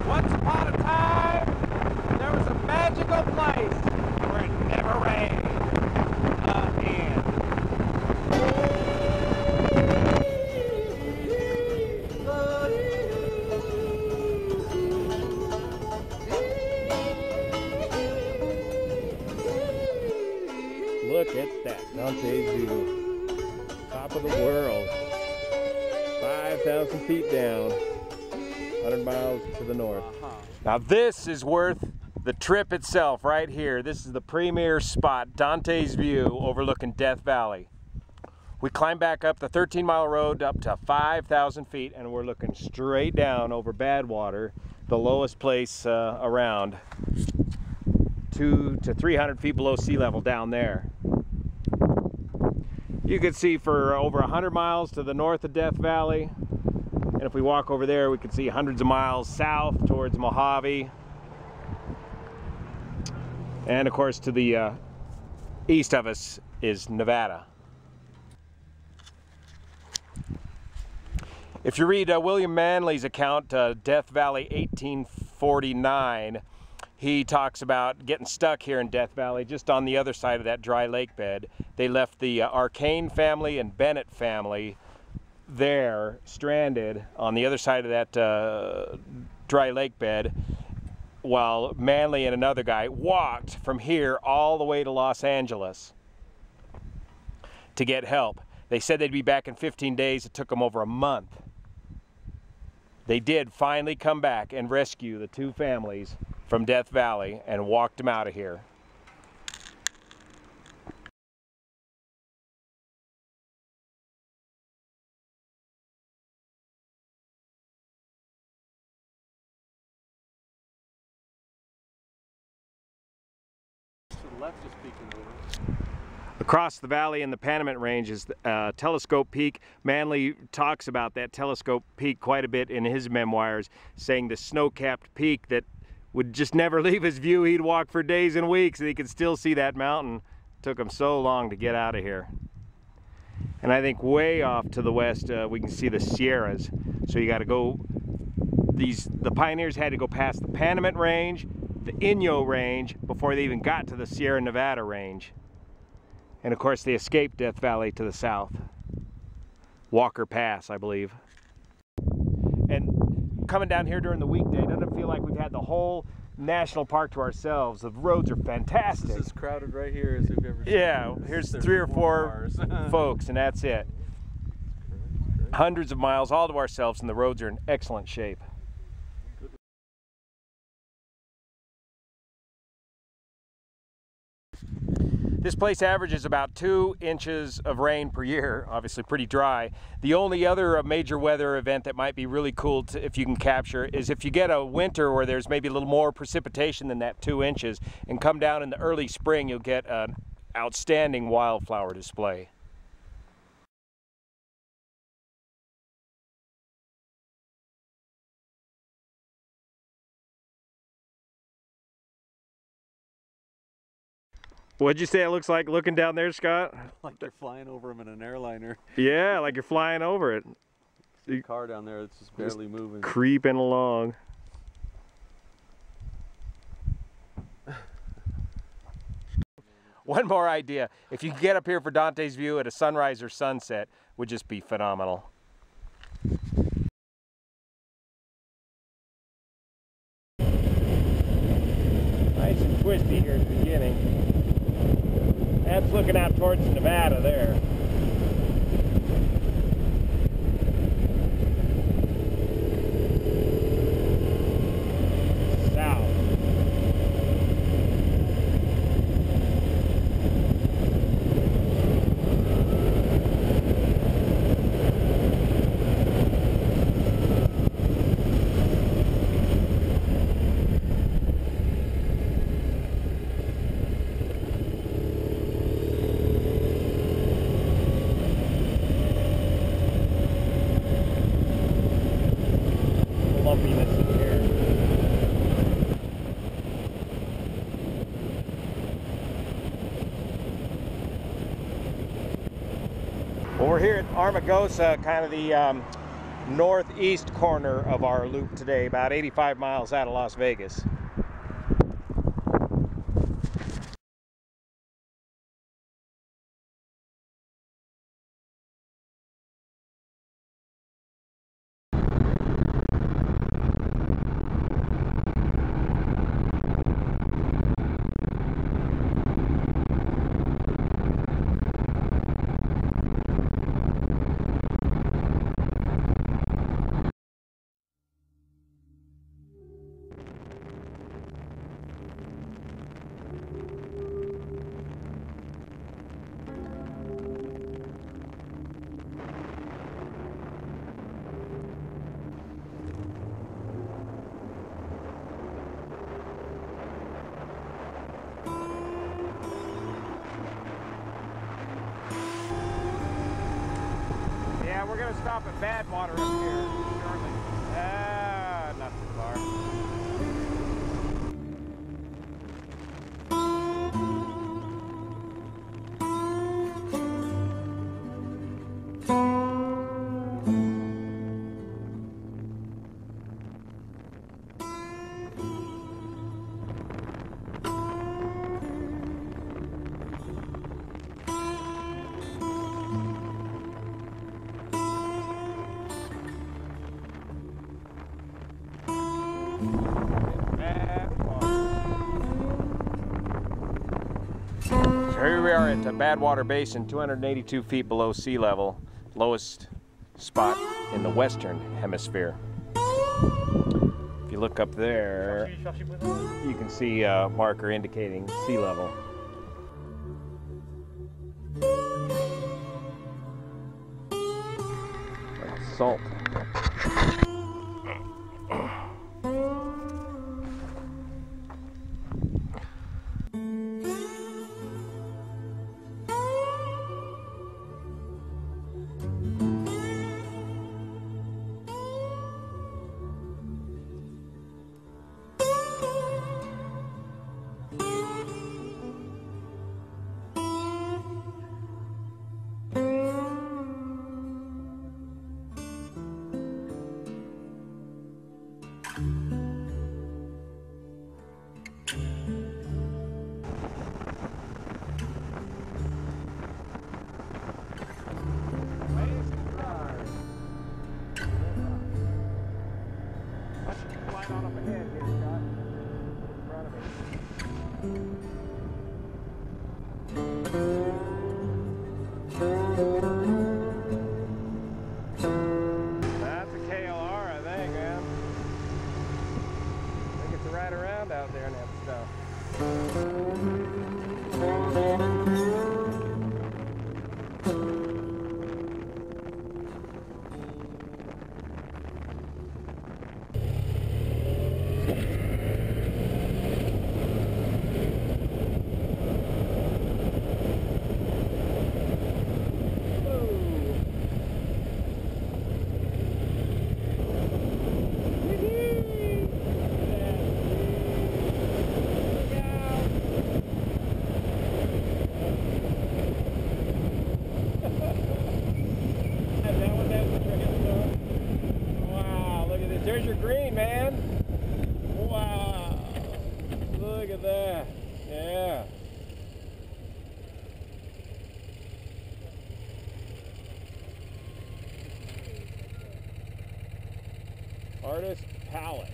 Once upon a time, there was a magical place where it never rained. And look at that, dante'sview. Top of the world. 5,000 feet down. 100 miles to the north. now this is worth the trip itself right here. This is the premier spot, dante'sview, overlooking Death Valley. We climb back up the 13-mile road up to 5,000 feet, and we're looking straight down over Badwater, the lowest place around, 200 to 300 feet below sea level down there. You can see for over 100 miles to the north of Death Valley, and if we walk over there, we can see hundreds of miles south towards Mojave, and of course to the east of us is Nevada. If you read William Manley's account, Death Valley 1849, he talks about getting stuck here in Death Valley, just on the other side of that dry lake bed. They left the Arcane family and Bennett family there, stranded on the other side of that dry lake bed, while Manley and another guy walked from here all the way to Los Angeles to get help. They said they'd be back in 15 days. It took them over a month. They did finally come back and rescue the two families from Death Valley and walked them out of here. Left is peeking over. Across the valley in the Panamint Range is Telescope Peak. Manley talks about that Telescope Peak quite a bit in his memoirs, saying the snow-capped peak that would just never leave his view. He'd walk for days and weeks and he could still see that mountain. It took him so long to get out of here. And I think way off to the west we can see the Sierras. So you got to go, the pioneers had to go past the Panamint Range, the Inyo Range, before they even got to the Sierra Nevada Range. And of course they escaped Death Valley to the south. Walker Pass, I believe. And coming down here during the weekday, doesn't it feel like we've had the whole national park to ourselves? The roads are fantastic. This is crowded right here as we've ever seen. Yeah, here's 3 or 4 folks and that's it. Hundreds of miles all to ourselves, and the roads are in excellent shape. This place averages about 2 inches of rain per year, obviously pretty dry. The only other major weather event that might be really cool if you can capture is if you get a winter where there's maybe a little more precipitation than that 2 inches, and come down in the early spring, you'll get an outstanding wildflower display. What'd you say it looks like looking down there, Scott? Like you're flying over them in an airliner. Yeah, like you're flying over it. The car down there that's just barely moving. Creeping along. One more idea. If you could get up here for dante'sview at a sunrise or sunset, would just be phenomenal. Nice and twisty here at the beginning. That's looking out towards Nevada there. South. Well, we're here at Armagosa, kind of the northeast corner of our loop today, about 85 miles out of Las Vegas. We're going to stop at Badwater up here shortly. Not too far. So here we are at the Badwater Basin, 282 feet below sea level, lowest spot in the western hemisphere. If you look up there, you can see a marker indicating sea level. Salt. That's a KLR, I think, man. I think it's a ride around out there and that stuff. There's your green, man. Wow. Look at that. Yeah. Artist palette.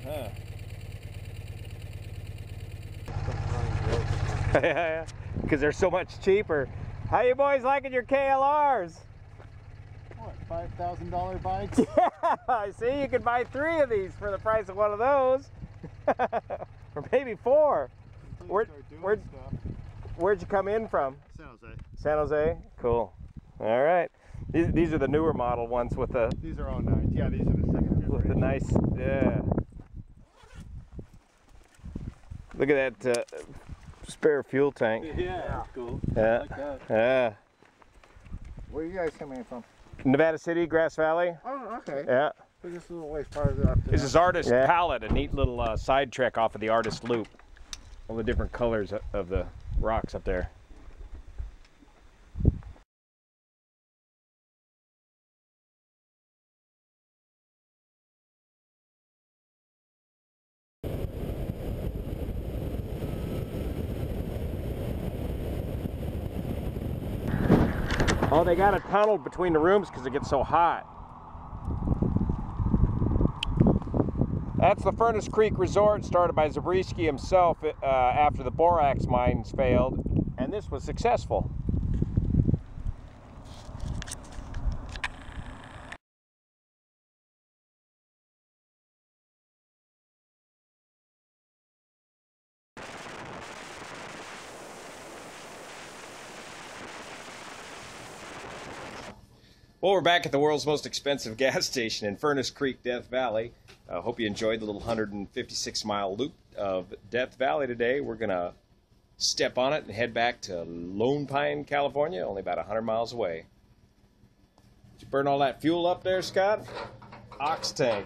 Huh. Yeah, because they're so much cheaper. How you boys liking your KLRs? What, $5,000 bikes? Yeah, see, you could buy 3 of these for the price of one of those. Or maybe 4. Where'd you come in from? San Jose. San Jose? Cool. All right. These are the newer model ones with the... These are all nice. Yeah, these are the second generation. With the nice... Yeah. Look at that spare fuel tank. Yeah, that's cool. Yeah. I like that. Yeah. Where are you guys coming from? Nevada City, Grass Valley. Oh, okay. Yeah. We're just a little ways farther up. This is Artist Palette, a neat little side trek off of the Artist Loop. All the different colors of the rocks up there. Oh, they got it tunneled between the rooms because it gets so hot. That's the Furnace Creek Resort, started by Zabriskie himself after the borax mines failed, and this was successful. Well, we're back at the world's most expensive gas station in Furnace Creek, Death Valley. I hope you enjoyed the little 156-mile loop of Death Valley today. We're going to step on it and head back to Lone Pine, California, only about 100 miles away. Did you burn all that fuel up there, Scott? Ox tank.